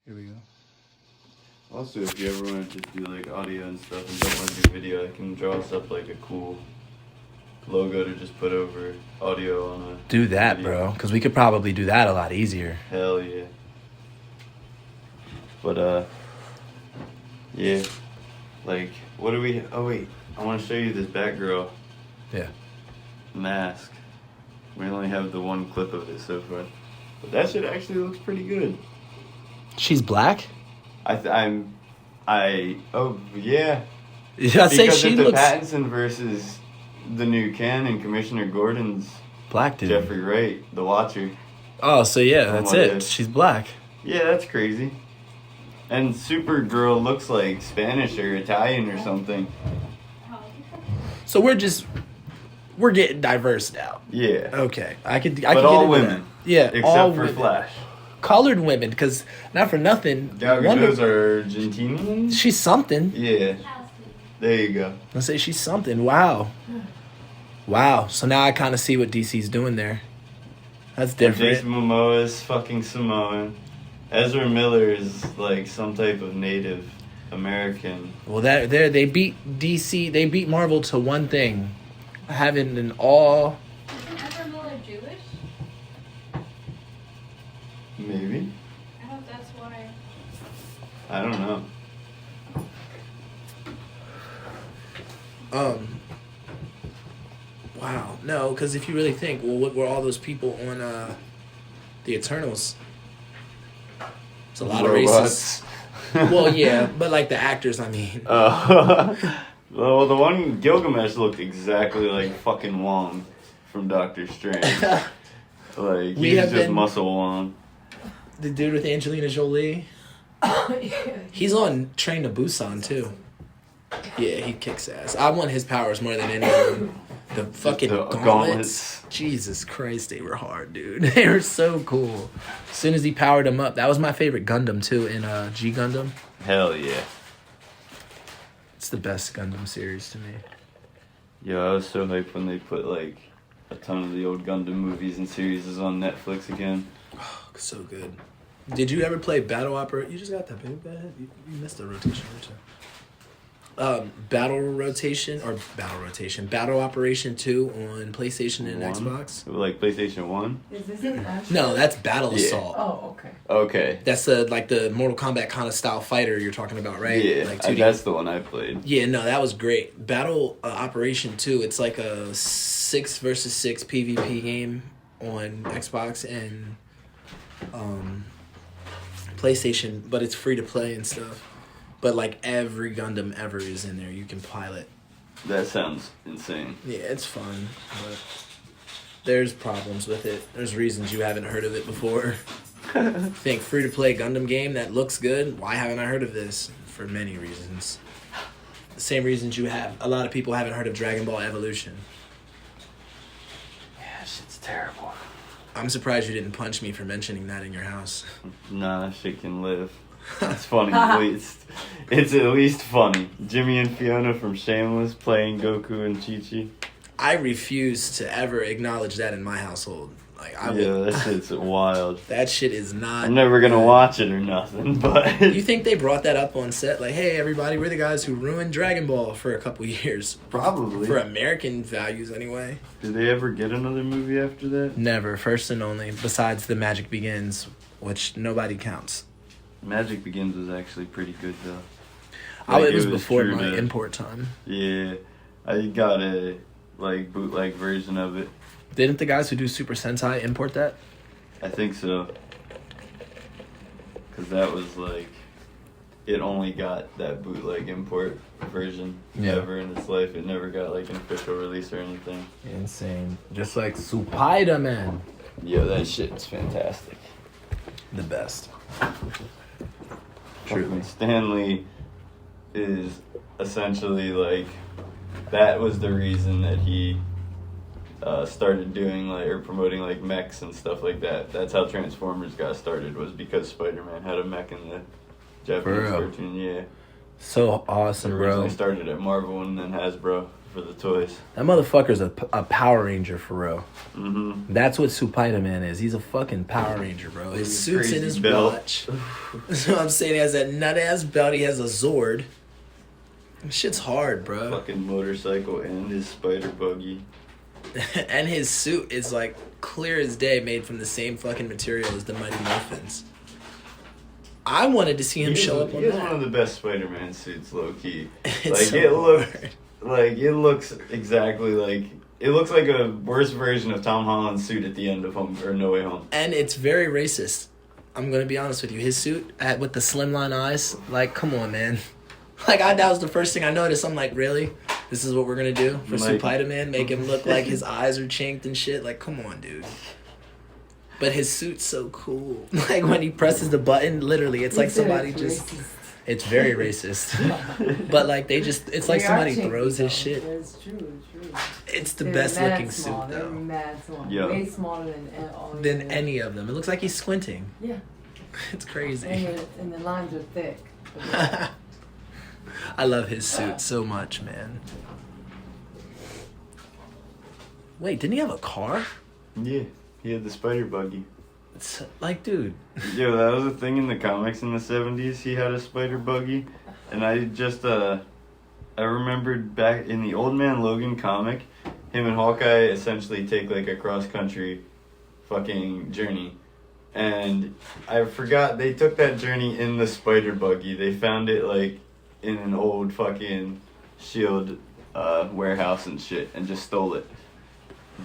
Here we go. Also, if you ever want to just do like audio and stuff and don't want to do video, I can draw us up like a cool logo to just put over audio on a Do that, video. bro, because we could probably do that a lot easier. Hell yeah. But yeah, like what do we? Oh wait, I want to show you this Batgirl Yeah. mask. We only have the one clip of it so far, but that shit actually looks pretty good. She's black? Oh yeah. I say Because she if the looks Pattinson versus the new Ken and Commissioner Gordon's black, dude. Jeffrey Wright, the Watcher. Oh, so yeah, Oh that's my it. God. She's black. Yeah, that's crazy. And Supergirl looks like Spanish or Italian or something. So we're getting diverse now. Yeah. Okay, I could But get all into women. that. Yeah, Except all for women. Flash. Colored women, because not for nothing. Gal Wonder- Gadot's are Argentinian? She's something. Yeah. There you go. Let's say she's something. Wow. So now I kind of see what DC's doing there. That's different. Jason Momoa is fucking Samoan. Ezra Miller is like some type of Native American. Well, they beat DC. They beat Marvel to one thing, having an all. Isn't Ezra Miller Jewish? Maybe. I hope that's why. I don't know. Wow. No, because if you really think, well, what were all those people on the Eternals? It's a lot of Robots. races. Well, yeah, but like the actors, I mean. Well, the one Gilgamesh looked exactly like fucking Wong from Doctor Strange. Like We he's have just been- muscle Wong. The dude with Angelina Jolie. He's on Train to Busan too. Yeah, he kicks ass. I want his powers more than anyone. The fucking The gauntlets. gauntlets. Jesus Christ, they were hard, dude. They were so cool. As soon as he powered them up, that was my favorite Gundam too in G Gundam. Hell yeah. It's the best Gundam series to me. Yo, I was so hyped when they put like a ton of the old Gundam movies and series on Netflix again. So good. Did you ever play Battle Opera? You just got that big bad. You missed the rotation, didn't you? Battle Operation 2 on PlayStation and One? Xbox. Like PlayStation 1? Is this an actual? No, that's Battle Yeah. Assault. Oh, okay. Okay. That's the Mortal Kombat kind of style fighter you're talking about, right? Yeah, Like 2D. that's the one I played. Yeah, no, that was great. Battle Operation 2, it's like a 6 versus 6 PvP game on Xbox and PlayStation, but it's free to play and stuff. But like every Gundam ever is in there. You can pilot. That sounds insane. Yeah, it's fun, but there's problems with it. There's reasons you haven't heard of it before. Think free to play Gundam game that looks good. Why haven't I heard of this? For many reasons. The same reasons you have. A lot of people haven't heard of Dragon Ball Evolution. Yeah, shit's terrible. I'm surprised you didn't punch me for mentioning that in your house. Nah, shit can live. It's funny, at least. It's at least funny. Jimmy and Fiona from Shameless playing Goku and Chi-Chi. I refuse to ever acknowledge that in my household. Like I Yeah, would, that shit's wild. that shit is not. I'm never gonna watch it or nothing, but... You think they brought that up on set? Like, hey, everybody, we're the guys who ruined Dragon Ball for a couple years. Probably. For American values, anyway. Did they ever get another movie after that? Never. First and only. Besides The Magic Begins, which nobody counts. Magic Begins was actually pretty good, though. It was before true my to- import time. Yeah, I got a bootleg version of it. Didn't the guys who do Super Sentai import that? I think so. Because that was it only got that bootleg import version ever in its life. It never got an official release or anything. Insane. Just like Spider-Man. Yeah, that shit's fantastic. The best. Truly. Stanley is essentially that was the reason that he started doing or promoting mechs and stuff like that. That's how Transformers got started, was because Spider-Man had a mech in the Japanese real? cartoon. Yeah. So awesome, It bro. originally started at Marvel and then Hasbro for the toys. That motherfucker's a Power Ranger for real. Mm-hmm. That's what Spider-Man is. He's a fucking Power Ranger, bro. His suit's in his belt. watch. That's what I'm saying. He has that nut-ass belt. He has a Zord. Shit's hard, bro. Fucking motorcycle and his spider buggy. And his suit is like clear as day, made from the same fucking material as the Mighty Morphins. I wanted to see him show up on He has that. one of the best Spider-Man suits, low key. It's Like so it looks exactly like it looks like a worse version of Tom Holland's suit at the end of No Way Home. And it's very racist. I'm gonna be honest with you. His suit with the slimline eyes, like, come on, man. Like, that was the first thing I noticed. I'm like, really? This is what we're gonna do for Spider-Man? Make him look like his eyes are chinked and shit? Like, come on, dude. But his suit's so cool. Like, when he presses the button, literally, it's like somebody just... Racist. It's very racist. But, like, it's like somebody throws his shit. It's true. It's the They're best mad looking small. suit, They're though. mad small. Yeah. Way smaller than all of Than them. any of them. It looks like he's squinting. Yeah. It's crazy. And the lines are thick. I love his suit so much, man. Wait, didn't he have a car? Yeah, he had the spider buggy. It's like, dude. Yo, that was a thing in the comics in the 70s. He had a spider buggy. And I just, I remembered back in the Old Man Logan comic, him and Hawkeye essentially take like a cross-country fucking journey. And I forgot, they took that journey in the spider buggy. They found it like in an old fucking S.H.I.E.L.D. Warehouse and shit and just stole it.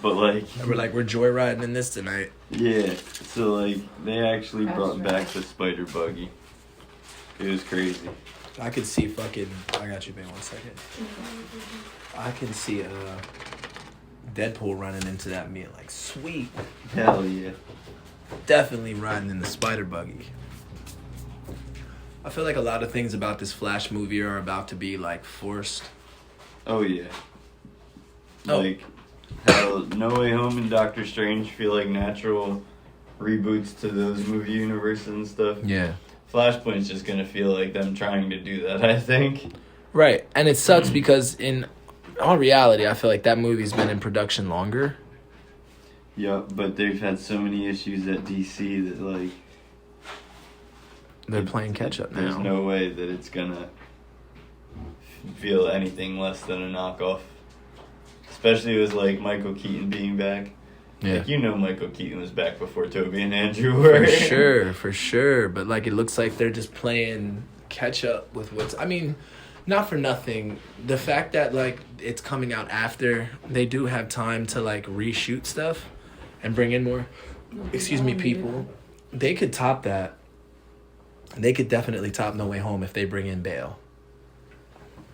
But like... We're joyriding in this tonight. Yeah, so like they actually That's brought right. back the spider buggy. It was crazy. I could see fucking... I got you, man, 1 second. I can see Deadpool running into that meal like, sweet. Hell yeah. Definitely riding in the spider buggy. I feel like a lot of things about this Flash movie are about to be like forced. Oh yeah. Oh. Like how No Way Home and Doctor Strange feel like natural reboots to those movie universes and stuff. Yeah. Flashpoint's just gonna feel like them trying to do that, I think. Right, and it sucks because in all reality, I feel like that movie's been in production longer. Yeah, but they've had so many issues at DC that like They're playing catch up now. there's no way that it's gonna feel anything less than a knockoff. Especially with like Michael Keaton being back. Yeah. Like, you know Michael Keaton was back before Toby and Andrew were. For sure. But like it looks like they're just playing catch up with what's I mean, not for nothing. The fact that like it's coming out after they do have time to like reshoot stuff and bring in more people. They could top that. They could definitely top No Way Home if they bring in Bale.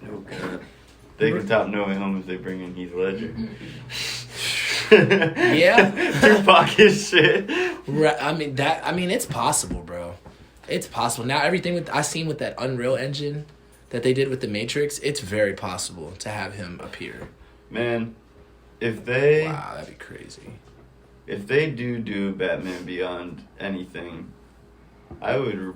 Oh god. They can top No Way Home if they bring in Heath Ledger. Yeah. Tupac is shit. Right, I mean it's possible, bro. It's possible. Now everything I seen with that Unreal Engine that they did with the Matrix, it's very possible to have him appear. Man, if they Wow, that'd be crazy. if they do Batman Beyond anything, I would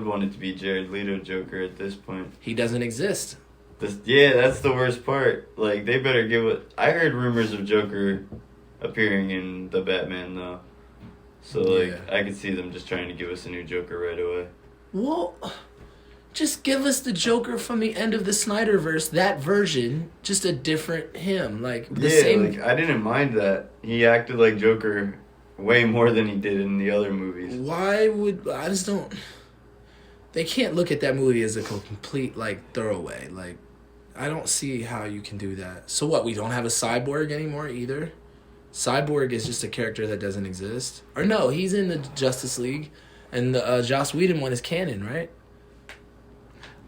want it to be Jared Leto Joker at this point. He doesn't exist. That's the worst part. Like, they better give it... I heard rumors of Joker appearing in the Batman, though. So, like, Yeah. I could see them just trying to give us a new Joker right away. Well, just give us the Joker from the end of the Snyderverse, that version, just a different him. Like, the same... like, I didn't mind that. He acted like Joker way more than he did in the other movies. Why would... I just don't... They can't look at that movie as a complete, like, throwaway. Like, I don't see how you can do that. So what, we don't have a Cyborg anymore either? Cyborg is just a character that doesn't exist? Or no, he's in the Justice League, and the Joss Whedon one is canon, right?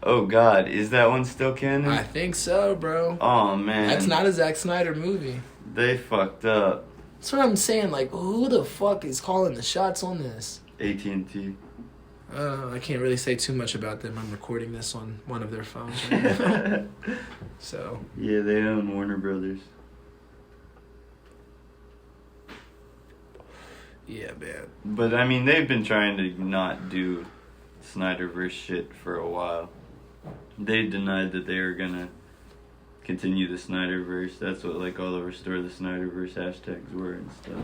Oh, God. Is that one still canon? I think so, bro. Oh, man. That's not a Zack Snyder movie. They fucked up. That's what I'm saying. Like, who the fuck is calling the shots on this? AT&T. I can't really say too much about them. I'm recording this on one of their phones right now. So, Yeah, they own Warner Brothers. yeah, man. But, I mean, they've been trying to not do Snyderverse shit for a while. They denied that they were gonna continue the Snyderverse. That's what like all the restore the Snyderverse hashtags were and stuff.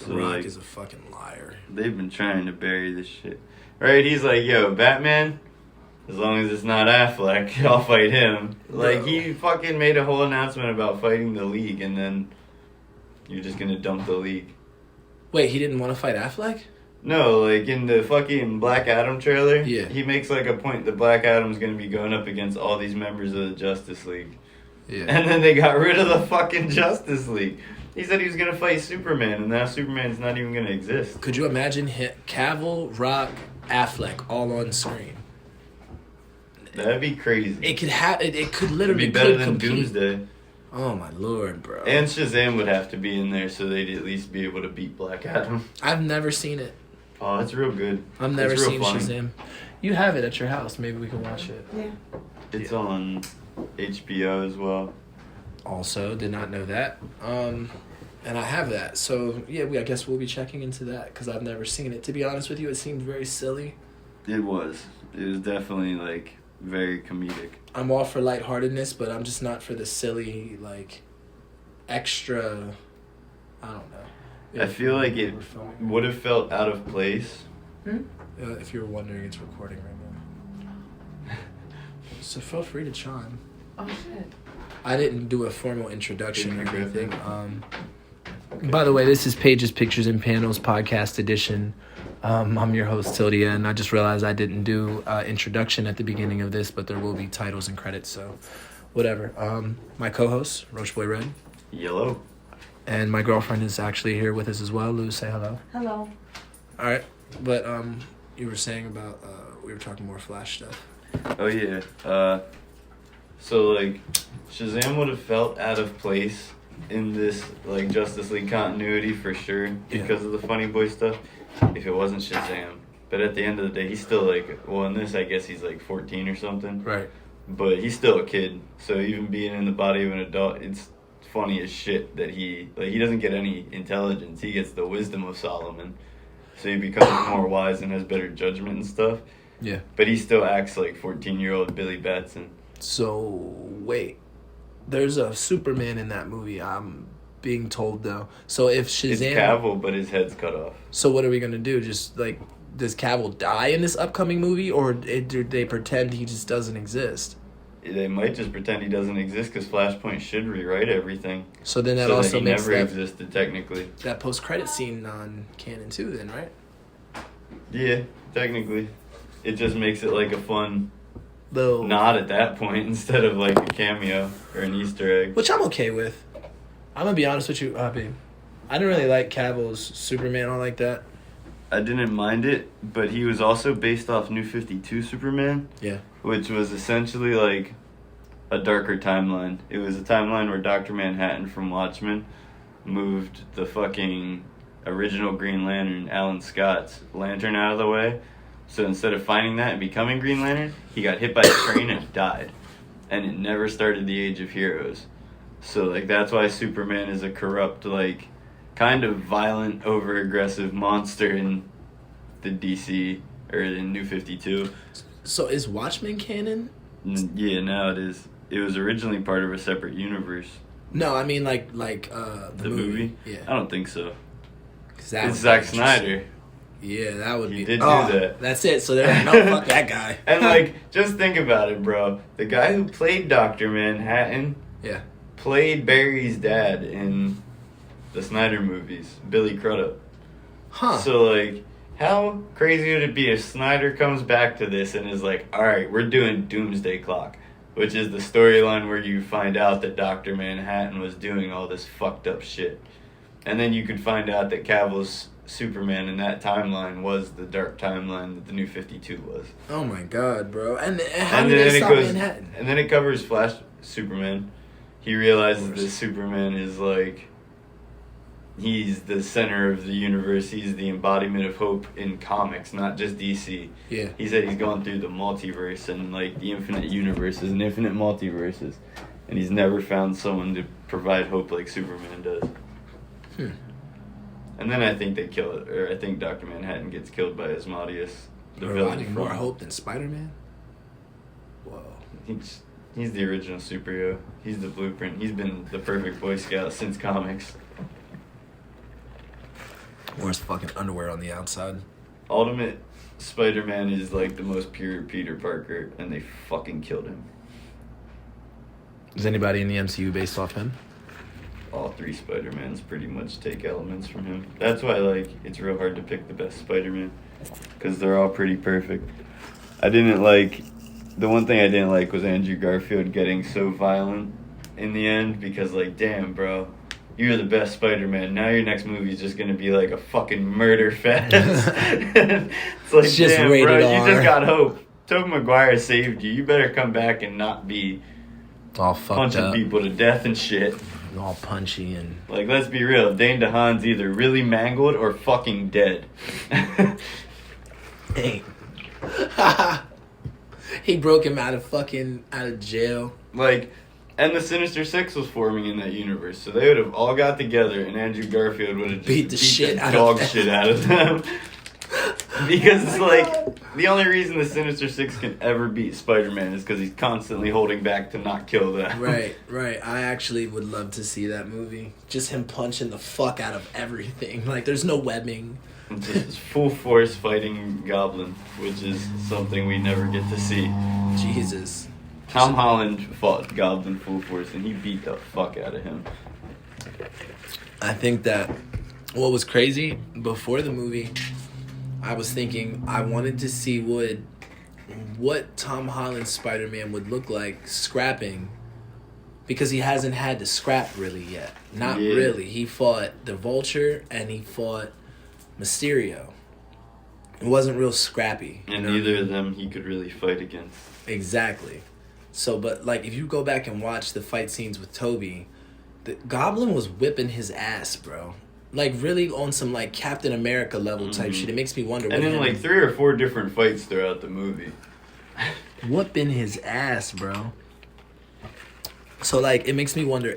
The Rock is a fucking liar. They've been trying to bury this shit. Right? He's like, yo, Batman, as long as it's not Affleck, I'll fight him. Like, he fucking made a whole announcement about fighting the League, and then you're just gonna dump the League. Wait, he didn't want to fight Affleck? No, like, in the fucking Black Adam trailer, Yeah. he makes, like, a point that Black Adam's gonna be going up against all these members of the Justice League. Yeah. And then they got rid of the fucking Justice League. He said he was gonna fight Superman, and now Superman's not even gonna exist. Could you imagine Cavill, Rock, Affleck all on screen? That'd be crazy. It could it could It'd literally be better could than compete. Doomsday. Oh my lord, bro. And Shazam would have to be in there so they'd at least be able to beat Black Adam. I've never seen it. Oh, it's real good. I've never It's real seen funny. Shazam. You have it at your house. Maybe we can watch it. Yeah. It's on HBO as well. Also, did not know that. And I have that. So, yeah, I guess we'll be checking into that because I've never seen it. To be honest with you, it seemed very silly. It was. It was definitely, like, very comedic. I'm all for lightheartedness, but I'm just not for the silly, like, extra, I don't know. I feel like it would have felt out of place. If you were wondering, it's recording right now. So feel free to chime. Oh shit. I didn't do a formal introduction or Didn't you anything. grab By the way, this is Pages, Pictures, and Panels podcast edition. I'm your host, Tildia, and I just realized I didn't do introduction at the beginning of this, but there will be titles and credits, so whatever. My co-host, Roach Boy Red, Yellow. and my girlfriend is actually here with us as well. Lou, say hello. Hello. All right, but you were saying about we were talking more Flash stuff. Oh, yeah. So, like, Shazam would have felt out of place in this, like, Justice League continuity for sure because of the Funny Boy stuff if it wasn't Shazam. But at the end of the day, he's still, like, well, in this, I guess he's, like, 14 or something. Right. But he's still a kid. So even being in the body of an adult, it's funny as shit that he doesn't get any intelligence. He gets the wisdom of Solomon. So he becomes more wise and has better judgment and stuff. Yeah. But he still acts like 14-year-old Billy Batson. So, wait. There's a Superman in that movie, I'm being told, though. So if Shazam... It's Cavill, but his head's cut off. So what are we going to do? Just, like, does Cavill die in this upcoming movie? Or do they pretend he just doesn't exist? They might just pretend he doesn't exist because Flashpoint should rewrite everything. So then that so also that he makes never that, existed, technically. that post-credit scene non-canon, too, then, right? Yeah, technically. It just makes it like a fun... Though, nod at that point instead of like a cameo or an Easter egg. which I'm okay with. I'm going to be honest with you, babe. I didn't really like Cavill's Superman all like that. I didn't mind it, but he was also based off New 52 Superman. Yeah. Which was essentially like a darker timeline. It was a timeline where Dr. Manhattan from Watchmen moved the fucking original Green Lantern, Alan Scott's lantern, out of the way. So instead of finding that and becoming Green Lantern, he got hit by a train and died. And it never started the Age of Heroes. So, like, that's why Superman is a corrupt, like, kind of violent, over-aggressive monster in the DC, or in New 52. So is Watchmen canon? Yeah, now it is. It was originally part of a separate universe. No, I mean, like the movie? Yeah. I don't think so. 'Cause that It's would be Zack interesting. Snyder. Yeah, that would He be... did do that. That's it. So they're like, no, fuck that guy. And, like, just think about it, bro. The guy who played Dr. Manhattan Yeah. played Barry's dad in the Snyder movies, Billy Crudup. Huh. So, like, how crazy would it be if Snyder comes back to this and is like, alright, we're doing Doomsday Clock, which is the storyline where you find out that Dr. Manhattan was doing all this fucked up shit. And then you could find out that Cavill's Superman in that timeline was the dark timeline that the New 52 was. Oh my god, bro. And how And did then they it stop goes, Manhattan? and then it covers Flash Superman. He realizes that Superman is like, he's the center of the universe. He's the embodiment of hope in comics, not just DC. Yeah. He said he's gone through the multiverse and like the infinite universes and infinite multiverses, and he's never found someone to provide hope like Superman does. And then I think they kill it, or I think Dr. Manhattan gets killed by Asmodeus, the villain Providing from... more hope than Spider-Man? Whoa. He's the original superhero. He's the blueprint. He's been the perfect Boy Scout since comics. Wears fucking underwear on the outside. Ultimate Spider-Man is like the most pure Peter Parker, and they fucking killed him. Is anybody in the MCU based off him? All three Spider-Mans pretty much take elements from him. That's why, like, it's real hard to pick the best Spider-Man, because they're all pretty perfect. The one thing I didn't like was Andrew Garfield getting so violent in the end, because, like, damn, bro, you're the best Spider-Man. Now your next movie is just going to be like a fucking murder fest. It's like, It's just damn, rated bro, R. you just got hope. Tobey Maguire saved you. You better come back and not be All fucked punching up. people to death and shit. All punchy and... Like, let's be real. Dane DeHaan's either really mangled or fucking dead. Hey. He broke him out of jail. Like, and the Sinister Six was forming in that universe, so they would have all got together, and Andrew Garfield would have just Beat the shit out of dog them. shit out of them. Because it's like, the only reason the Sinister Six can ever beat Spider-Man is because he's constantly holding back to not kill them. Right. I actually would love to see that movie. Just him punching the fuck out of everything. Like, there's no webbing. Just full force fighting Goblin, which is something we never get to see. Jesus. Tom Holland fought Goblin full force, and he beat the fuck out of him. I think that what was crazy before the movie, I was thinking I wanted to see what Tom Holland's Spider-Man would look like scrapping, because he hasn't had to scrap really yet. Not really. He fought the Vulture and he fought Mysterio. It wasn't real scrappy. And neither of them he could really fight against. Exactly. So, but like if you go back and watch the fight scenes with Toby, the Goblin was whipping his ass, bro. Like really on some like Captain America level type shit. It makes me wonder. And in like 3 or 4 different fights throughout the movie. Whooping his ass, bro. So like it makes me wonder,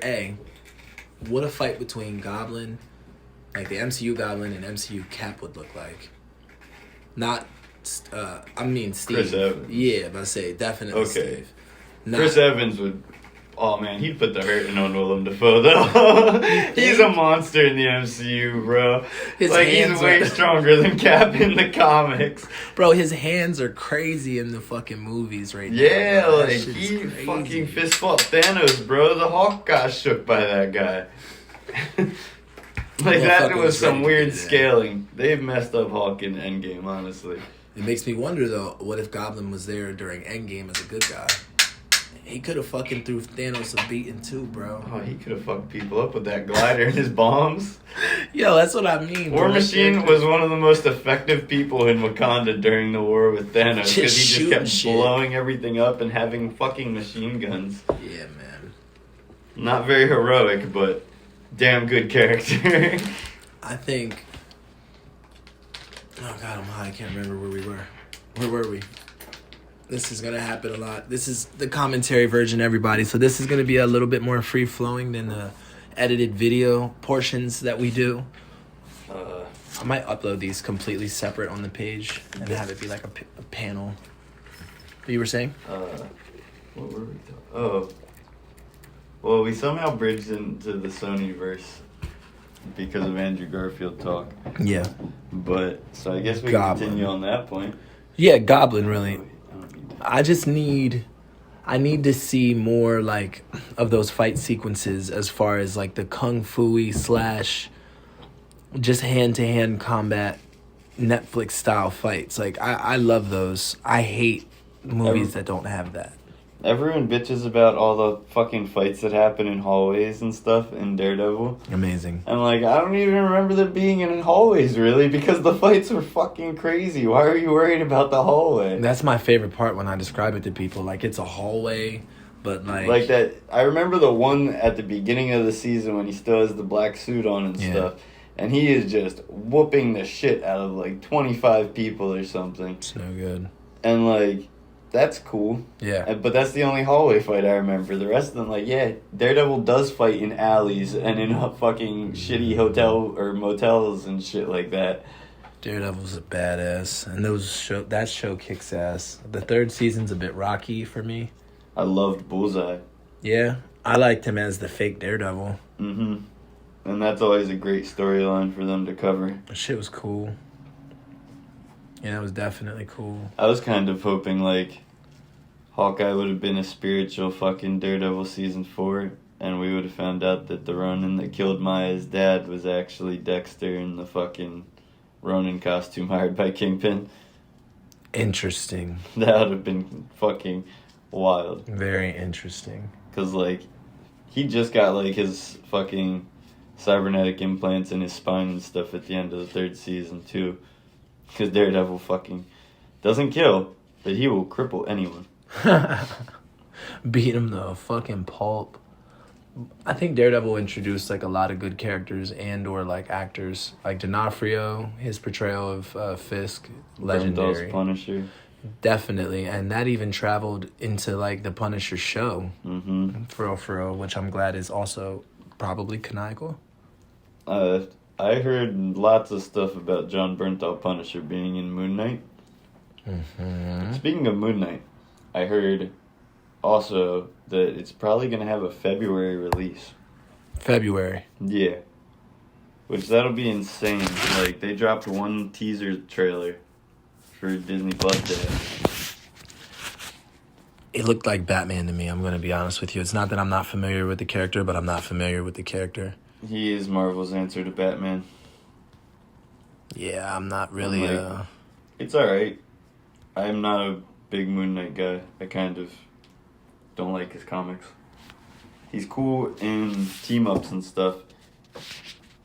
what a fight between Goblin, like the MCU Goblin and MCU Cap would look like. Not, I mean Steve. Chris Evans. Yeah, but I say definitely Okay. Steve. Not, Chris Evans would... Oh, man, he'd put the hurting on Willem Dafoe, though. He's a monster in the MCU, bro. His like, he's hands way are- stronger than Cap in the comics. Bro, his hands are crazy in the fucking movies right now. Yeah, bro. That like, shit is he crazy. fucking fist fought Thanos, bro. The Hulk got shook by that guy. Like, that Motherfucker was was some ready to weird do that. scaling. They've messed up Hulk in Endgame, honestly. It makes me wonder, though, what if Goblin was there during Endgame as a good guy? He could have fucking threw Thanos a beating too, bro. Oh, he could have fucked people up with that glider and his bombs. Yo, that's what I mean. War bro. Machine was one of the most effective people in Wakanda during the war with Thanos because he just shooting kept shit. blowing everything up and having fucking machine guns. Yeah, man. Not very heroic, but damn good character. I think... Oh, God, I'm high. I can't remember where we were. Where were we? This is going to happen a lot. This is the commentary version, everybody. So this is going to be a little bit more free-flowing than the edited video portions that we do. I might upload these completely separate on the page and have it be like a panel. What you were saying? What were we talking? Oh. Well, we somehow bridged into the Sonyverse because of Andrew Garfield talk. Yeah. But, so I guess we Goblin. can continue on that point. Yeah, Goblin, really. I need to see more, like, of those fight sequences as far as, like, the kung fu-y / just hand-to-hand combat Netflix-style fights. Like, I love those. I hate movies that don't have that. Everyone bitches about all the fucking fights that happen in hallways and stuff in Daredevil. Amazing. And like, I don't even remember them being in hallways really because the fights were fucking crazy. Why are you worried about the hallway? That's my favorite part when I describe it to people. Like, it's a hallway, but Like that, I remember the one at the beginning of the season when he still has the black suit on and stuff. And he is just whooping the shit out of like 25 people or something. It's no good. And like, that's cool. Yeah. But that's the only hallway fight I remember. The rest of them, like, yeah, Daredevil does fight in alleys and in fucking shitty hotel or motels and shit like that. Daredevil's a badass, and that show kicks ass. The 3rd season's a bit rocky for me. I loved Bullseye. Yeah, I liked him as the fake Daredevil. Mm-hmm. And that's always a great storyline for them to cover. That shit was cool. Yeah, that was definitely cool. I was kind of hoping, like, Hawkeye would have been a spiritual fucking Daredevil season 4, and we would have found out that the Ronin that killed Maya's dad was actually Dexter in the fucking Ronin costume hired by Kingpin. Interesting. That would have been fucking wild. Very interesting. Because, like, he just got, like, his fucking cybernetic implants in his spine and stuff at the end of the 3rd season, too. Because Daredevil fucking doesn't kill, but he will cripple anyone. Beat him to fucking pulp. I think Daredevil introduced like a lot of good characters and or like actors. Like D'Onofrio, his portrayal of Fisk, legendary. Bernthal's Punisher. Definitely. And that even traveled into like the Punisher show. Mm-hmm. For real, which I'm glad is also probably canonical. I heard lots of stuff about John Bernthal Punisher being in Moon Knight. Mm-hmm. Speaking of Moon Knight, I heard also that it's probably going to have a February release. February. Yeah. Which that'll be insane. Like, they dropped one teaser trailer for Disney Plus Day. It looked like Batman to me, I'm going to be honest with you. It's not that I'm not familiar with the character, but I'm not familiar with the character. He is Marvel's answer to Batman. Yeah, I'm not really... It's alright. I'm not a big Moon Knight guy. I kind of don't like his comics. He's cool in team-ups and stuff.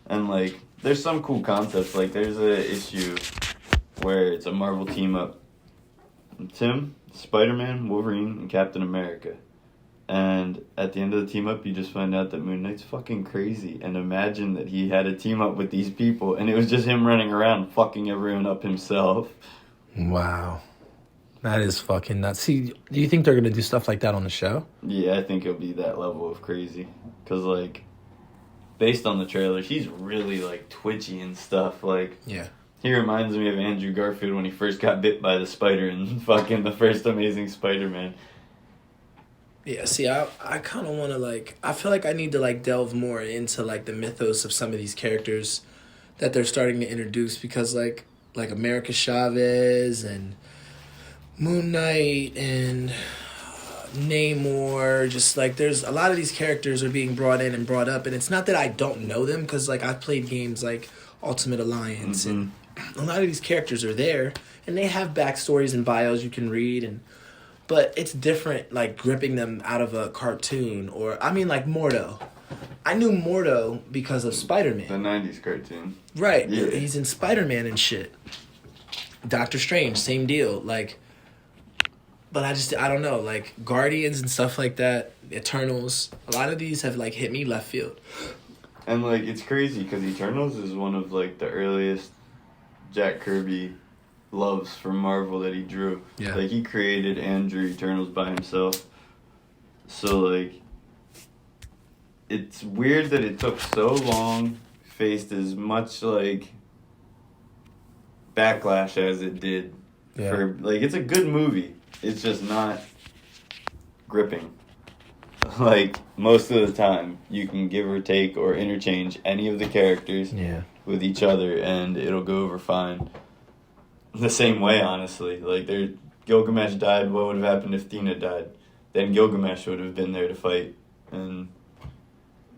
And, like, there's some cool concepts. Like, there's a issue where it's a Marvel team-up. It's him, Spider-Man, Wolverine, and Captain America. And at the end of the team-up, you just find out that Moon Knight's fucking crazy. And imagine that he had a team-up with these people, and it was just him running around fucking everyone up himself. Wow. That is fucking nuts. See, do you think they're going to do stuff like that on the show? Yeah, I think it'll be that level of crazy. Because, like, based on the trailer, he's really, like, twitchy and stuff. Like, yeah. He reminds me of Andrew Garfield when he first got bit by the spider in fucking the first Amazing Spider-Man. Yeah, see, I kind of want to, like... I feel like I need to, like, delve more into, like, the mythos of some of these characters that they're starting to introduce. Because, like America Chavez and Moon Knight and Namor, just, like, there's... A lot of these characters are being brought in and brought up. And it's not that I don't know them, because, like, I've played games like Ultimate Alliance. Mm-hmm. And a lot of these characters are there. And they have backstories and bios you can read and... But it's different, like, gripping them out of a cartoon or... I mean, like, Mordo. I knew Mordo because of Spider-Man. The 90s cartoon. Right. Yeah. He's in Spider-Man and shit. Doctor Strange, same deal. Like... But I don't know. Like, Guardians and stuff like that, Eternals, a lot of these have, like, hit me left field. And, like, it's crazy because Eternals is one of, like, the earliest Jack Kirby loves from Marvel that he drew. Yeah. Like, he created and drew Eternals by himself. So, like, it's weird that it took so long, faced as much, like, backlash as it did. Yeah. For, like, it's a good movie. It's just not gripping. Like, most of the time, you can give or take or interchange any of the characters with each other, and it'll go over fine. The same way, honestly. Like, Gilgamesh died, what would have happened if Athena died? Then Gilgamesh would have been there to fight. And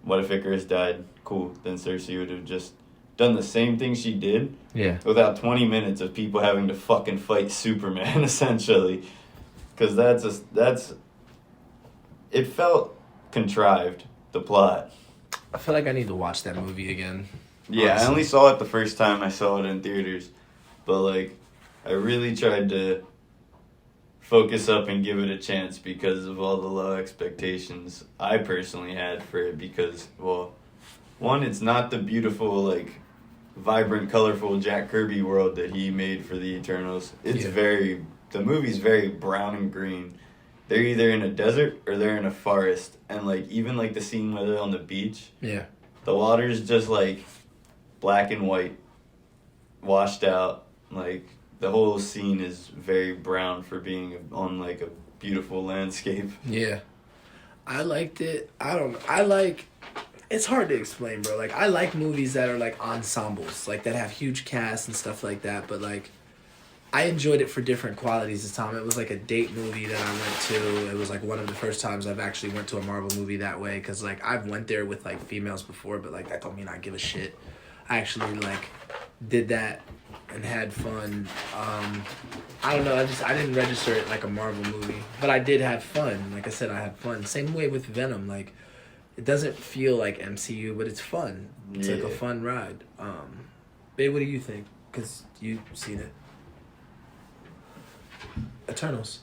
what if Icarus died? Cool. Then Cersei would have just done the same thing she did. Yeah. Without 20 minutes of people having to fucking fight Superman, essentially. Because that's... It felt contrived, the plot. I feel like I need to watch that movie again. Yeah, honestly. I only saw it the first time I saw it in theaters. But, like, I really tried to focus up and give it a chance because of all the low expectations I personally had for it because, well, one, it's not the beautiful, like, vibrant, colorful Jack Kirby world that he made for the Eternals. It's the movie's very brown and green. They're either in a desert or they're in a forest. And, like, even, like, the scene where they're on the beach. Yeah. The water's just, like, black and white, washed out. Like, the whole scene is very brown for being on, like, a beautiful landscape. Yeah. I liked it. I like... It's hard to explain, bro. Like, I like movies that are, like, ensembles. Like, that have huge casts and stuff like that. But, like, I enjoyed it for different qualities this time. It was, like, a date movie that I went to. It was, like, one of the first times I've actually went to a Marvel movie that way. Because, like, I've went there with, like, females before. But, like, that don't mean I give a shit. I actually, like, did that and had fun. I don't know. I didn't register it like a Marvel movie. But I did have fun. Like I said, I had fun. Same way with Venom. Like... It doesn't feel like MCU, but it's fun. It's like a fun ride. Babe, what do you think? Because you've seen it. Eternals.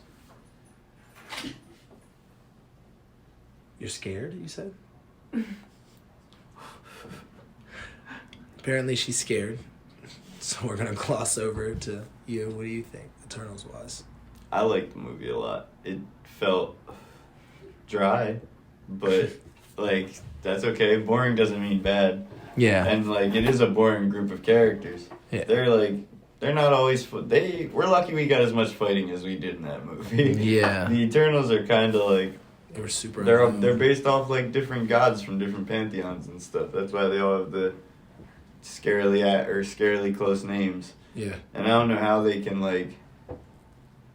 You're scared, you said? Apparently she's scared. So we're going to gloss over to you. What do you think, Eternals was? I liked the movie a lot. It felt dry, but... Like, that's okay. Boring doesn't mean bad. Yeah. And, like, it is a boring group of characters. Yeah. They're not always... We're lucky we got as much fighting as we did in that movie. Yeah. The Eternals are kind of, like... They were super... They're based off, like, different gods from different pantheons and stuff. That's why they all have the scarily close names. Yeah. And I don't know how they can, like,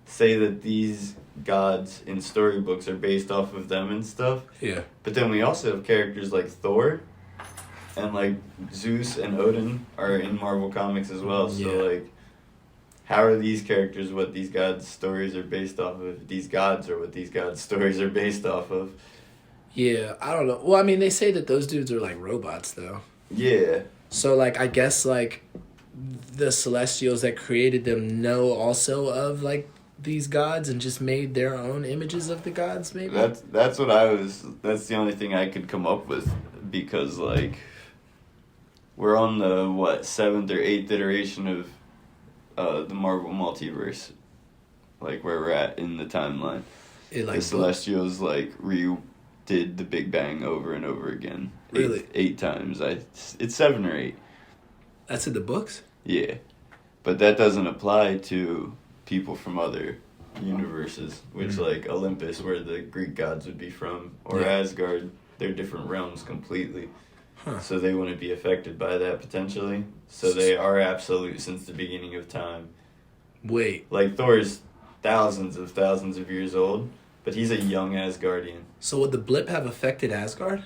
say that these... gods in storybooks are based off of them and stuff. Yeah. But then we also have characters like Thor and like Zeus and Odin are in Marvel Comics as well. So like how are these characters what these gods' stories are based off of? These gods are what these gods' stories are based off of. Yeah, I don't know. Well, I mean, they say that those dudes are like robots though. Yeah. So like I guess like the Celestials that created them know also of like these gods and just made their own images of the gods, maybe? That's the only thing I could come up with, because like we're on the 7th or 8th iteration of the Marvel multiverse, like where we're at in the timeline. The Celestials like redid the Big Bang over and over again. Really? 8 times. It's 7 or 8. That's in the books? Yeah. But that doesn't apply to people from other universes, which like Olympus, where the Greek gods would be from, or Asgard, they're different realms completely. So they wouldn't be affected by that potentially. So they are absolute since the beginning of time. Wait. Like Thor's thousands of years old, but he's a young Asgardian. So would the blip have affected Asgard?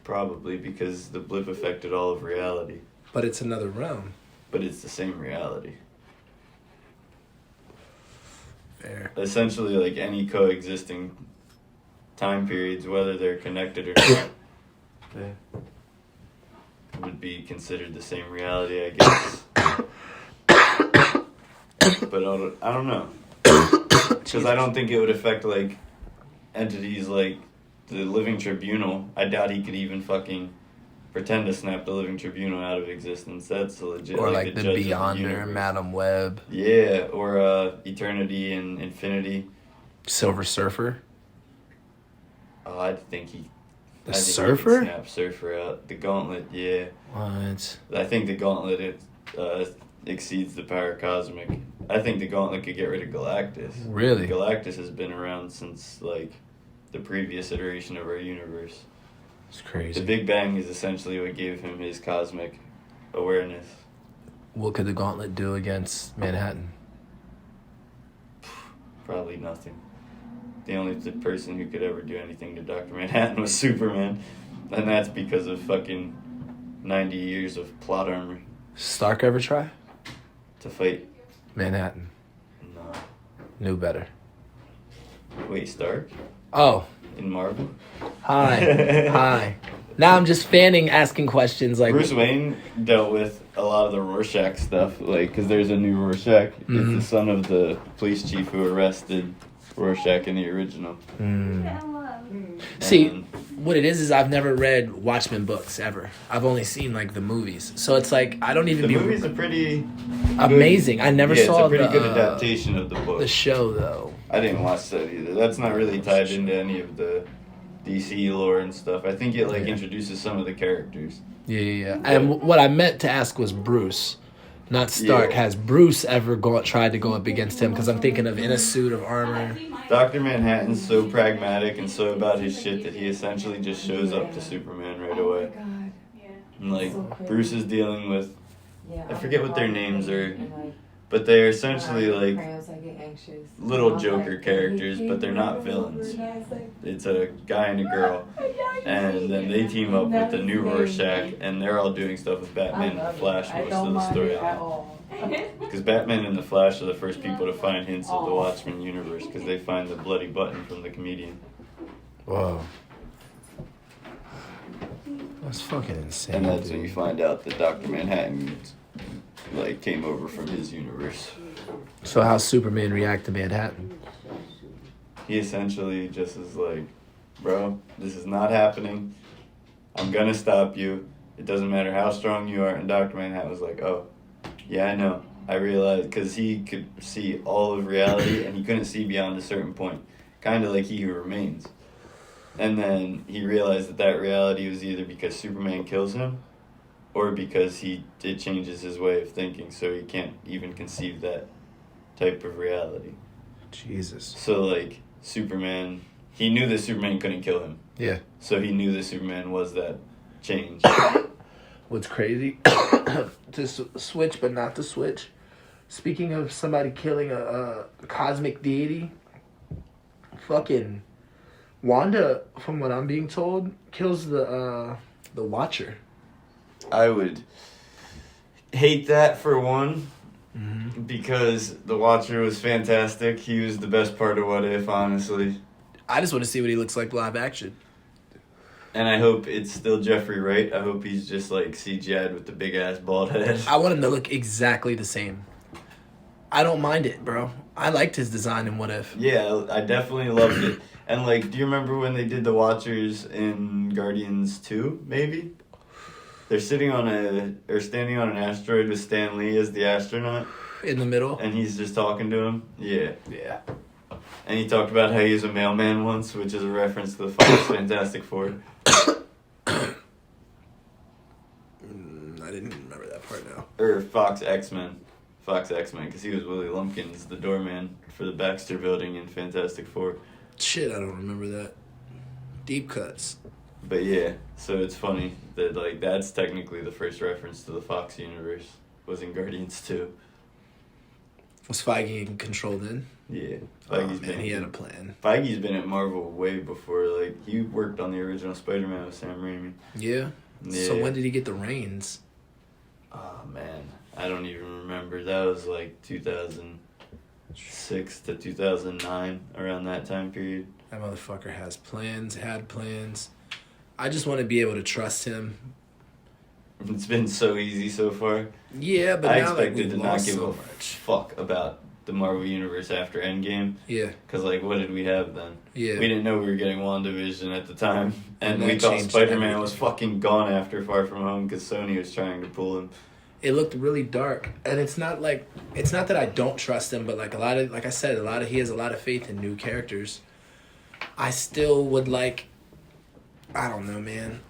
Probably, because the blip affected all of reality. But it's another realm. But it's the same reality. Fair. Essentially, like any coexisting time periods, whether they're connected or not, would be considered the same reality, I guess. But I don't know. Because I don't think it would affect, like, entities like the Living Tribunal. I doubt he could even fucking pretend to snap the Living Tribunal out of existence. That's legit. Or like the judge of Beyonder, Madam Web. Yeah, or Eternity and Infinity. Silver Surfer. Oh, I think he... The Surfer? He snap Surfer out. The Gauntlet, yeah. What? I think the Gauntlet exceeds the power cosmic. I think the Gauntlet could get rid of Galactus. Really? Galactus has been around since, like, the previous iteration of our universe. It's crazy. The Big Bang is essentially what gave him his cosmic awareness. What could the Gauntlet do against Manhattan? Probably nothing. The only person who could ever do anything to Dr. Manhattan was Superman. And that's because of fucking 90 years of plot armor. Stark ever try? To fight Manhattan. No. Knew better. Wait, Stark? Oh. In Marvel? Hi. Hi. Now I'm just fanning, asking questions like... Bruce Wayne dealt with a lot of the Rorschach stuff, like, because there's a new Rorschach. He's the son of the police chief who arrested Rorschach in the original. See, what it is I've never read Watchmen books, ever. I've only seen, like, the movies. So it's like, I don't even... The movies are pretty... amazing. I never saw it's a pretty good adaptation of the book. The show, though. I didn't watch that either. That's not really tied into any of the DC lore and stuff. I think it, like, introduces some of the characters. Yeah. And what I meant to ask was Bruce, not Stark, Yeah. has Bruce ever tried to go up against him? Because I'm thinking of in a suit of armor. Dr. Manhattan's so pragmatic and so about his shit that he essentially just shows up to Superman right away. Oh my God. Yeah. And like So crazy. Bruce is dealing with, Yeah, I forget what their names are, and, like, but they're essentially when I get like cramps, I get anxious. little I'm Joker like, characters, but they're not villains. It's a guy and a girl, and then they team up with the new Rorschach, and they're all doing stuff with Batman and the Flash most of the storyline. Because Batman and the Flash are the first people to find hints of the Watchmen universe, because they find the bloody button from the comedian. Whoa. That's fucking insane. And that's dude. when you find out that Dr. Manhattan like came over from his universe. So how's Superman react to Manhattan? He essentially just is like, bro, this is not happening. I'm gonna stop you. It doesn't matter how strong you are. And Dr. Manhattan was like, oh, yeah, I know. I realized, because he could see all of reality and he couldn't see beyond a certain point. Kind of like He Who Remains. And then he realized that that reality was either because Superman kills him or because it changes his way of thinking, so he can't even conceive that type of reality. Jesus. So, like, Superman, he knew that Superman couldn't kill him. Yeah. So he knew that Superman was that change. What's crazy? To switch, but not to switch. Speaking of somebody killing a cosmic deity, fucking Wanda, from what I'm being told, kills the Watcher. I would hate that for one, Mm-hmm. because the Watcher was fantastic. He was the best part of What If, honestly. I just want to see what he looks like live action. And I hope it's still Jeffrey Wright. I hope he's just like CGI'd with the big ass bald head. I want him to look exactly the same. I don't mind it, bro. I liked his design in What If. Yeah, I definitely loved it. And like, do you remember when they did the Watchers in Guardians 2, maybe? They're standing on an asteroid with Stan Lee as the astronaut, In the middle. and he's just talking to him. Yeah. Yeah. And he talked about how he was a mailman once, which is a reference to the Fox Fantastic Four. I didn't remember that part now. Or Fox X-Men, because he was Willie Lumpkins, the doorman for the Baxter Building in Fantastic Four. Shit, I don't remember that. Deep cuts. But yeah, so it's funny that like that's technically the first reference to the Fox universe was in Guardians 2. Was Feige in control then? Yeah, He had a plan. Feige's been at Marvel way before. Like he worked on the original Spider-Man with Sam Raimi. Yeah? Yeah. So when did he get the reins? Oh man, I don't even remember. That was like 2006 to 2009, around that time period. That motherfucker had plans. I just want to be able to trust him. It's been so easy so far. Yeah, but I now like, expected we've to not lost give so a much. fuck about the Marvel Universe after Endgame. Yeah, Because, like, what did we have then? yeah. We didn't know we were getting WandaVision at the time. And And we that thought changed Spider-Man everything. was fucking gone after Far From Home because Sony was trying to pull him. It looked really dark, and it's not that I don't trust him, but like I said, he has a lot of faith in new characters. I still would like, I don't know, man.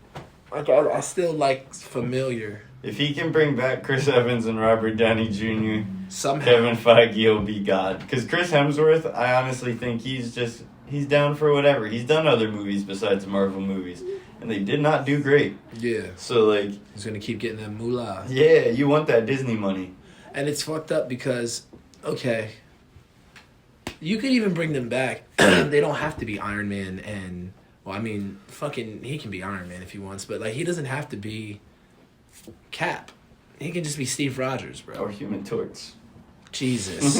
Like I still like familiar If he can bring back Chris Evans and Robert Downey Jr., somehow. Kevin Feige will be God. Because Chris Hemsworth, I honestly think he's down for whatever. He's done other movies besides Marvel movies, and they did not do great. Yeah, So, like, he's gonna keep getting that moolah, yeah, you want that Disney money. and it's fucked up because, okay, you could even bring them back. They don't have to be Iron Man and. Well, I mean, fucking, he can be Iron Man if he wants, but, like, he doesn't have to be Cap. He can just be Steve Rogers, bro. Or Human Torch. Jesus.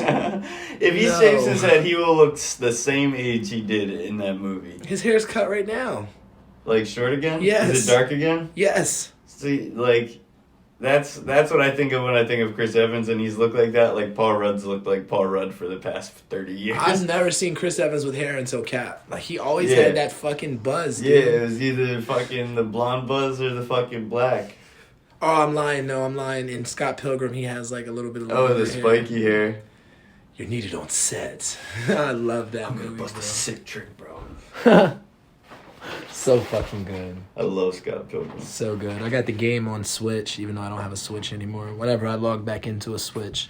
If he No. shaves his head, he will look the same age he did in that movie. His hair's cut right now. Like, short again? Yes. Is it dark again? Yes. See, like, that's what I think of when I think of Chris Evans, and he's looked like that. Like, Paul Rudd's looked like Paul Rudd for the past 30 years. I've never seen Chris Evans with hair until Cap. Like, he always Yeah. had that fucking buzz, dude. Yeah, it was either fucking the blonde buzz or the fucking black. Oh, I'm lying. No, I'm lying. In Scott Pilgrim, he has, like, a little bit of Oh, longer the hair. spiky hair. You're needed on set. I love that movie, bro. sick trick, bro. So fucking good. I love Scott Pilgrim. So good. I got the game on Switch, even though I don't have a Switch anymore. Whenever I log back into a Switch,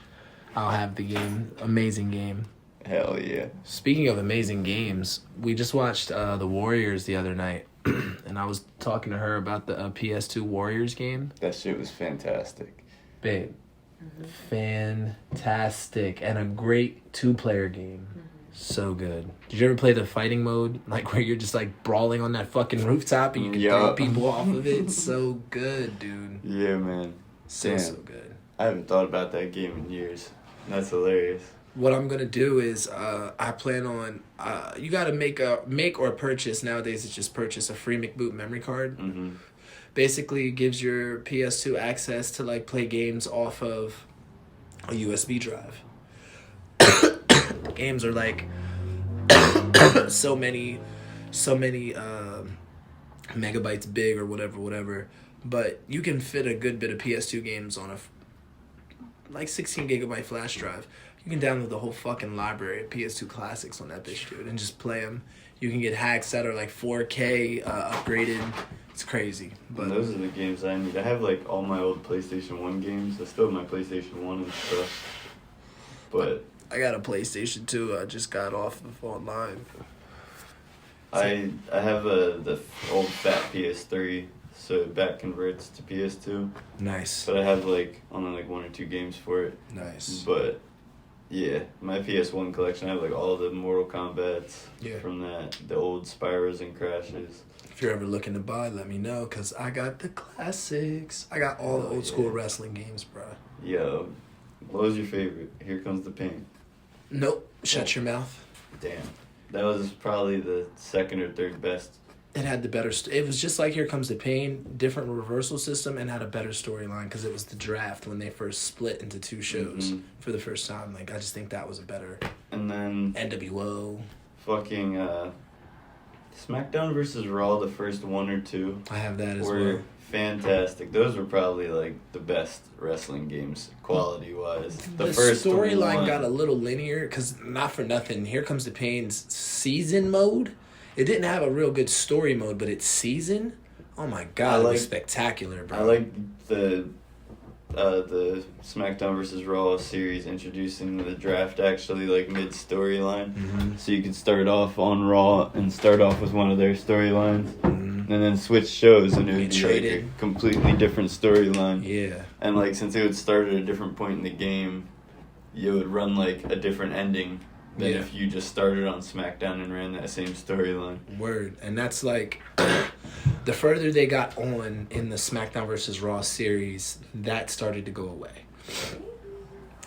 I'll have the game. Amazing game. Hell yeah. Speaking of amazing games, we just watched The Warriors the other night, and I was talking to her about the PS2 Warriors game. That shit was fantastic. Babe, fantastic, and a great 2-player game. So good. Did you ever play the fighting mode, like where you're just like brawling on that fucking rooftop and you can throw people off of it? It's so good, dude. Yeah, man. So good. I haven't thought about that game in years. That's hilarious. What I'm gonna do is I plan on you gotta make or purchase, nowadays it's just purchase a free McBoot memory card. Mm-hmm. Basically gives your PS2 access to like play games off of a USB drive. Games are like so many megabytes big or whatever, but you can fit a good bit of PS2 games on a like 16 gigabyte flash drive. You can download the whole fucking library of PS2 classics on that bitch, dude, and just play them. You can get hacks that are like 4K upgraded. It's crazy. But And those are the games I need. I have like all my old PlayStation 1 games. I still have my PlayStation 1 and stuff. But I got a PlayStation 2. I just got off of online. I have the old fat PS3, so it back converts to PS2. Nice. But I have like only like 1 or 2 games for it. Nice. But yeah, my PS1 collection, I have like all the Mortal Kombats from that, the old Spyros and Crashes. If you're ever looking to buy, let me know, because I got the classics. I got all the old school wrestling games, bro. Yo, what was your favorite? Here Comes the Pain. Nope. Shut your mouth. Damn. That was probably the second or third best. It had the better... it was just like Here Comes the Pain, different reversal system, and had a better storyline, because it was the draft when they first split into 2 shows for the first time. Like, I just think that was a better... And then... NWO. Fucking, SmackDown versus Raw, the first 1 or 2. I have that as were well. fantastic. Those were probably, like, the best wrestling games, quality-wise. The first storyline one got a little linear, because not for nothing, Here Comes the Pain's season mode, it didn't have a real good story mode, but its season, oh my god, it was spectacular, bro. I like the SmackDown versus Raw series introducing the draft actually like mid-storyline. So you could start off on Raw and start off with one of their storylines and then switch shows and it would be like a completely different storyline. Yeah. And like since it would start at a different point in the game, you would run like a different ending than if you just started on SmackDown and ran that same storyline. Word. And that's like the further they got on in the SmackDown versus Raw series, that started to go away.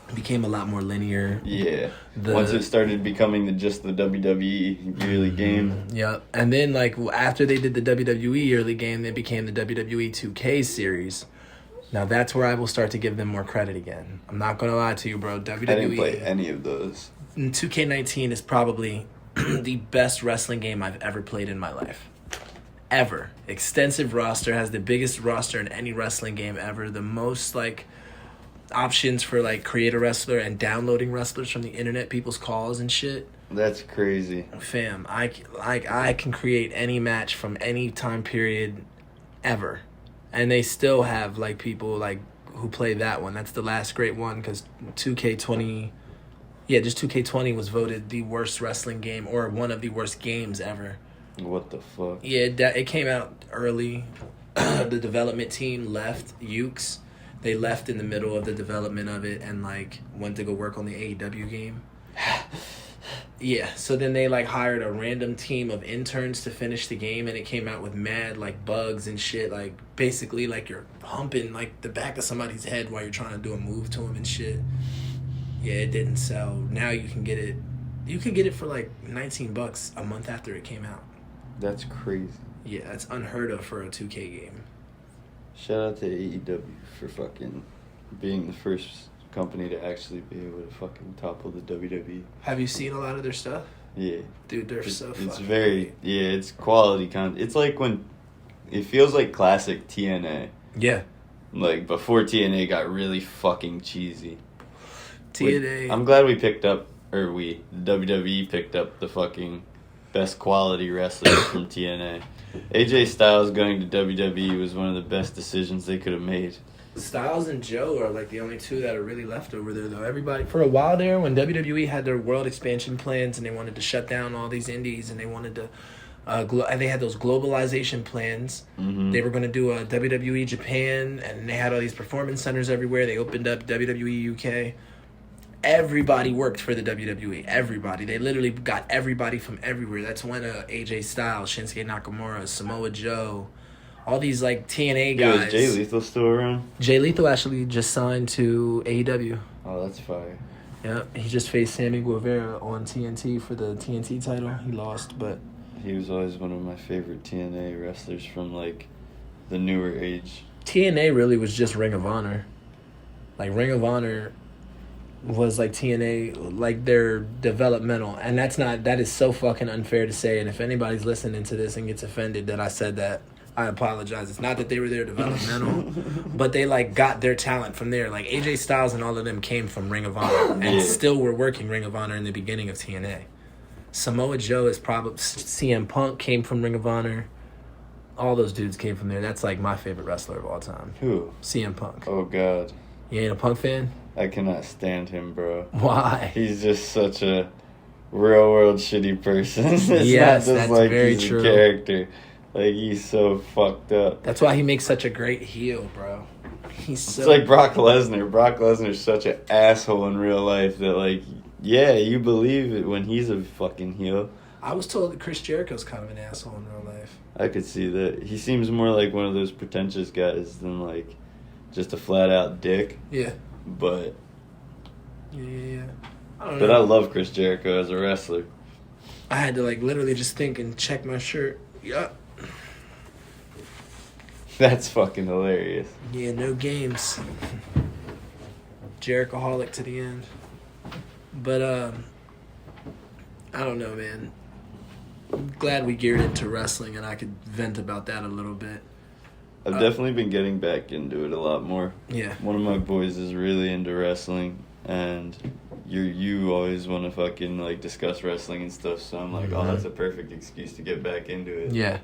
It became a lot more linear. Yeah. Once it started becoming just the WWE yearly game. Yep. And then like after they did the WWE yearly game, they became the WWE 2K series. Now that's where I will start to give them more credit again. I'm not going to lie to you, bro. WWE. I didn't play any of those. 2K19 is probably the best wrestling game I've ever played in my life. Ever. Extensive roster, has the biggest roster in any wrestling game ever. The most like options for like create a wrestler and downloading wrestlers from the internet, people's calls and shit. That's crazy. Fam, I can create any match from any time period ever. And they still have like people like who play that one. That's the last great one because 2K20... Yeah, just 2K20 was voted the worst wrestling game or one of the worst games ever. What the fuck? Yeah, it came out early. The development team left Ukes. They left in the middle of the development of it and like went to go work on the AEW game. Yeah, so then they like hired a random team of interns to finish the game and it came out with mad like bugs and shit, like basically like you're humping like the back of somebody's head while you're trying to do a move to them and shit. Yeah, it didn't sell. Now you can get it. You can get it for like $19 a month after it came out. That's crazy. Yeah, that's unheard of for a 2K game. Shout out to AEW for fucking being the first company to actually be able to fucking topple the WWE. Have you seen a lot of their stuff? Yeah. Dude, they're so fucking It's very, it's quality content. It's like when, it feels like classic TNA. Yeah. Like before TNA got really fucking cheesy. TNA. I'm glad we picked up, WWE picked up the fucking best quality wrestlers from TNA. AJ Styles going to WWE was one of the best decisions they could have made. Styles and Joe are like the only two that are really left over there, though. Everybody, for a while there, when WWE had their world expansion plans and they wanted to shut down all these indies and they wanted to, and they had those globalization plans. Mm-hmm. They were going to do a WWE Japan, and they had all these performance centers everywhere. They opened up WWE UK. Everybody worked for the WWE. Everybody. They literally got everybody from everywhere. That's when AJ Styles, Shinsuke Nakamura, Samoa Joe, all these like TNA Yeah, guys. is Jay Lethal still around? Jay Lethal actually just signed to AEW. Oh, that's fire. Yeah, he just faced Sammy Guevara on TNT for the TNT title. He lost, but He was always one of my favorite TNA wrestlers from, like, the newer age. TNA really was just Ring of Honor. Like, Ring of Honor was like TNA, like their developmental. And that is so fucking unfair to say. And if anybody's listening to this and gets offended that I said that, I apologize. It's not that they were their developmental, but they like got their talent from there. Like AJ Styles and all of them came from Ring of Honor and still were working Ring of Honor in the beginning of TNA. Samoa Joe is probably CM Punk came from Ring of Honor. All those dudes came from there. That's like my favorite wrestler of all time. Who? CM Punk. Oh, God. You ain't a Punk fan? I cannot stand him, bro. Why? He's just such a real-world shitty person. It's Yes, not that's just like very he's true. a character. Like, he's so fucked up. That's why he makes such a great heel, bro. He's so... It's like Brock Lesnar. Brock Lesnar's such an asshole in real life that, like, yeah, you believe it when he's a fucking heel. I was told that Chris Jericho's kind of an asshole in real life. I could see that. He seems more like one of those pretentious guys than, like, just a flat-out dick. Yeah. But... Yeah. I don't But know. I love Chris Jericho as a wrestler. I had to, like, literally just think and check my shirt. Yup. That's fucking hilarious. Yeah, no games. Jerichoholic to the end. But, I don't know, man. I'm glad we geared into wrestling and I could vent about that a little bit. I've definitely been getting back into it a lot more. Yeah. One of my boys is really into wrestling, and you always want to fucking, like, discuss wrestling and stuff, so I'm like, oh, that's a perfect excuse to get back into it. Yeah.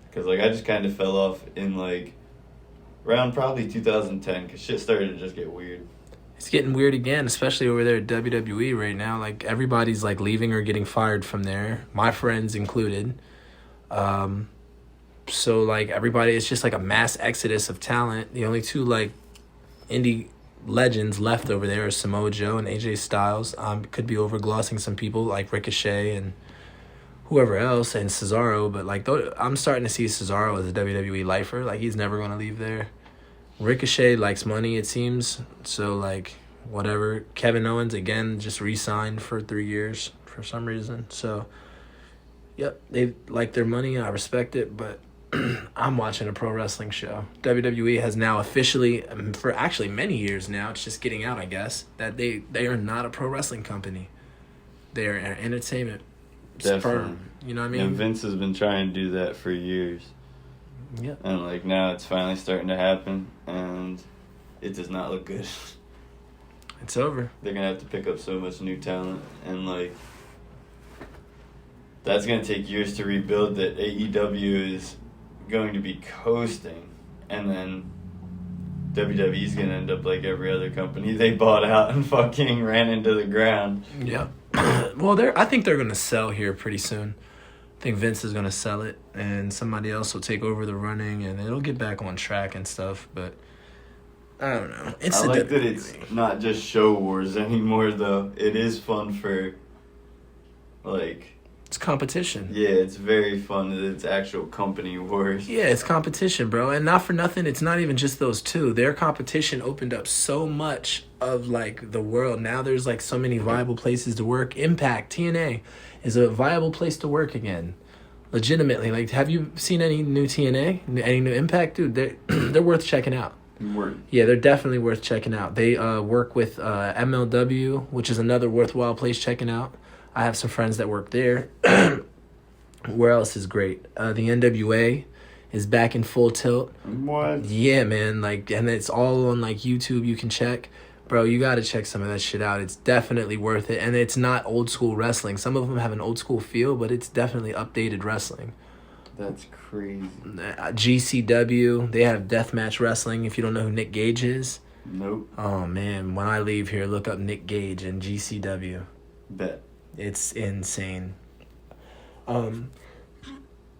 Because, like, I just kind of fell off in, like, around probably 2010, because shit started to just get weird. It's getting weird again, especially over there at WWE right now. Like, everybody's, like, leaving or getting fired from there. My friends included. So, like, everybody, it's just, like, a mass exodus of talent. The only two, like, indie legends left over there are Samoa Joe and AJ Styles. Could be overglossing some people, like Ricochet and whoever else, and Cesaro. But, like, I'm starting to see Cesaro as a WWE lifer. Like, he's never going to leave there. Ricochet likes money, it seems. So, like, whatever. Kevin Owens, again, just re-signed for 3 years for some reason. So, yep, they like their money. I respect it, but I'm watching a pro wrestling show. WWE has now officially, for actually many years now, it's just getting out, I guess, that they are not a pro wrestling company. They are an entertainment firm. You know what I mean? And Vince has been trying to do that for years. Yeah. And, like, now it's finally starting to happen, and it does not look good. It's over. They're going to have to pick up so much new talent, and, like, that's going to take years to rebuild. That AEW is going to be coasting, and then WWE's going to end up like every other company they bought out and fucking ran into the ground. Yeah. Well, I think they're going to sell here pretty soon. I think Vince is going to sell it, and somebody else will take over the running, and it'll get back on track and stuff, but I don't know. I like that it's not just show wars anymore, though. It is fun for, like... It's competition. Yeah, it's very fun that it's actual company wars. Yeah, it's competition, bro. And not for nothing, it's not even just those two. Their competition opened up so much of, like, the world. Now there's, like, so many viable places to work. Impact, TNA, is a viable place to work again. Legitimately. Like, have you seen any new TNA? Any new Impact? Dude, they're worth checking out. Word. Yeah, they're definitely worth checking out. They work with MLW, which is another worthwhile place checking out. I have some friends that work there. Where else is great? The NWA is back in full tilt. What? Yeah, man. Like, and it's all on, like, YouTube. You can check. Bro, you got to check some of that shit out. It's definitely worth it. And it's not old school wrestling. Some of them have an old school feel, but it's definitely updated wrestling. That's crazy. GCW, they have deathmatch wrestling. If you don't know who Nick Gage is, Nope. oh man, when I leave here, look up Nick Gage and GCW. Bet. It's insane.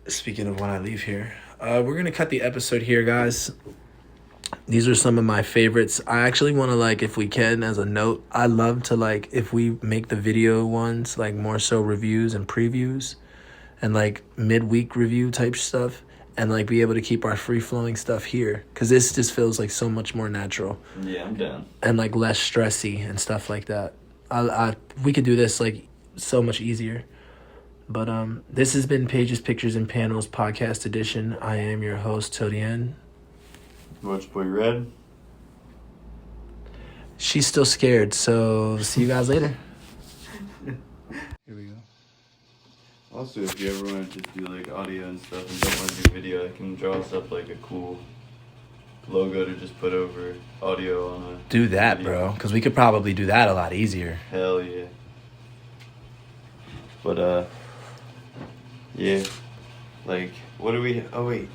Speaking of when I leave here, we're gonna cut the episode here, guys. These are some of my favorites. I actually want to, like, if we can, as a note, I love to, like, if we make the video ones, like, more so reviews and previews and, like, midweek review type stuff, and, like, be able to keep our free-flowing stuff here, because this just feels, like, so much more natural. Yeah, I'm down. And, like, less stressy and stuff like that. We could do this, like, so much easier. But this has been Pages, Pictures, and Panels Podcast Edition. I am your host, Todien. Watch Boy Red. She's still scared, so see you guys later. Here we go. Also, if you ever want to just do like audio and stuff and don't want to do video, I can draw us up like a cool logo to just put over audio on a Do that, video. bro, because we could probably do that a lot easier. Hell yeah. But yeah. Like, what do we? Oh wait.